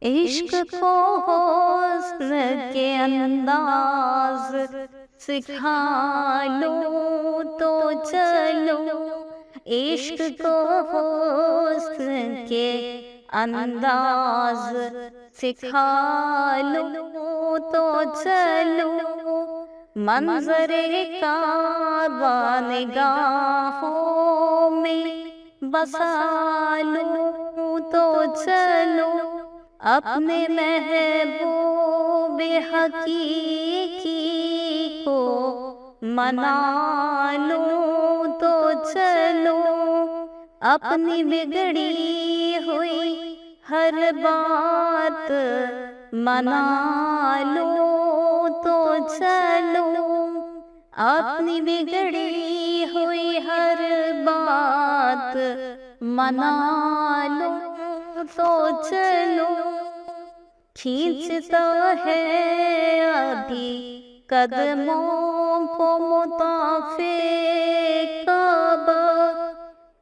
عشق کو حسن کے انداز سکھا لوں تو چلو، عشق کو حسن کے انداز سکھا لوں تو چلو، منظر کعبہ نگاہوں میں بسا لوں تو چلو، اپنے محبوب حقیقی کو منا لوں تو چلو، اپنی بگڑی ہوئی ہر بات منا لوں تو چلو، اپنی بگڑی ہوئی ہر بات منا لوں تو چلو، کھینچتا ہے ابھی قدموں کو مطاف کعبہ،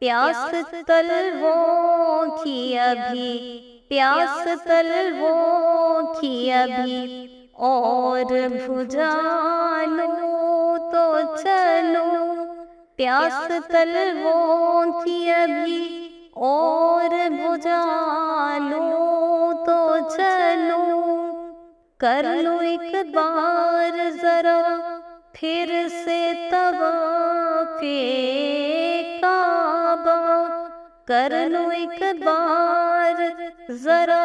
پیاس طلبوں کی ابھی، پیاس طلبوں کی ابھی اور بجھا لوں تو چلو، پیاس طلبوں کی ابھی اور بجھا لوں تو چلو، کر لوں ایک بار ذرا پھر سے طواف کعبہ، کر لوں ایک بار ذرا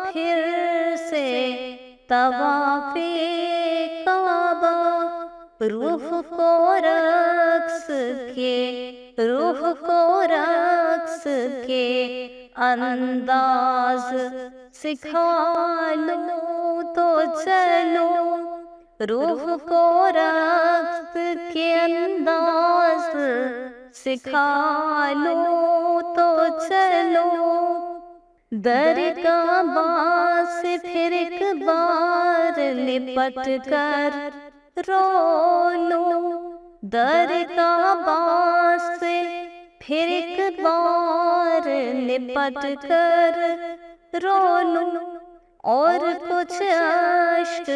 پھر سے طواف کعبہ، روح کو رقص کے، روح کو رقص کے انداز سکھا لوں تو چلو، روح کو رقص کے انداز سکھا لوں تو چلو، در کعبہ سے پھر ایک بار لپٹ کر رو لوں، در کعبہ سے پھر ایک بار لپٹ کر رو لوں، اور کچھ اشک،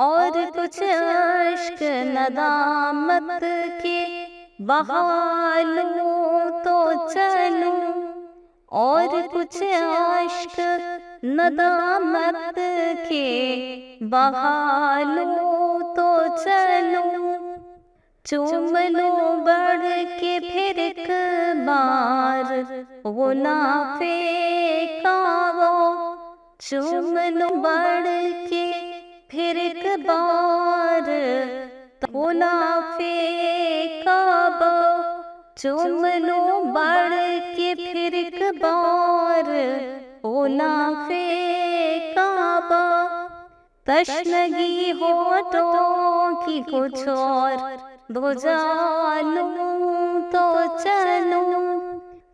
اور کچھ اشک ندامت کے بہا لوں تو چلو، اور کچھ اشک ندامت کے بہا لوں تو چلو، چوم لوں بڑھ کے پھر ایک بار غلاف کعبہ، چوم لوں بڑھ کے پھر ایک بار غلاف کعبہ، چوم لوں بڑھ کے پھر ایک بار غلاف کعبہ، تشنگی ہونٹوں کی کچھ اور بجھا لوں تو چلو،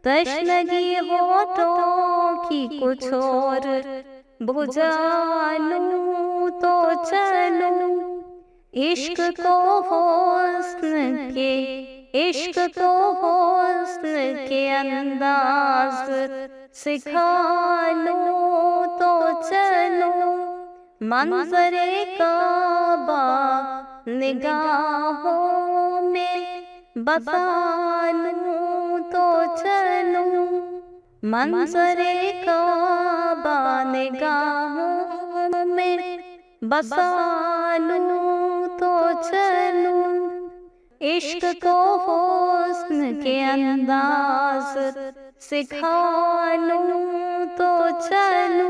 تشنگی ہونٹوں کی کچھ اور بجھا لوں تو چلو، عشق کو حسن کے، عشق کو حسن کے انداز سکھا لوں تو چلو، منظر کعبہ نگاہوں میں بسا لوں تو چلو، منظر کعبہ نگاہوں میں بسا لوں تو چلو، عشق کو حسن کے انداز سکھا لوں تو چلو۔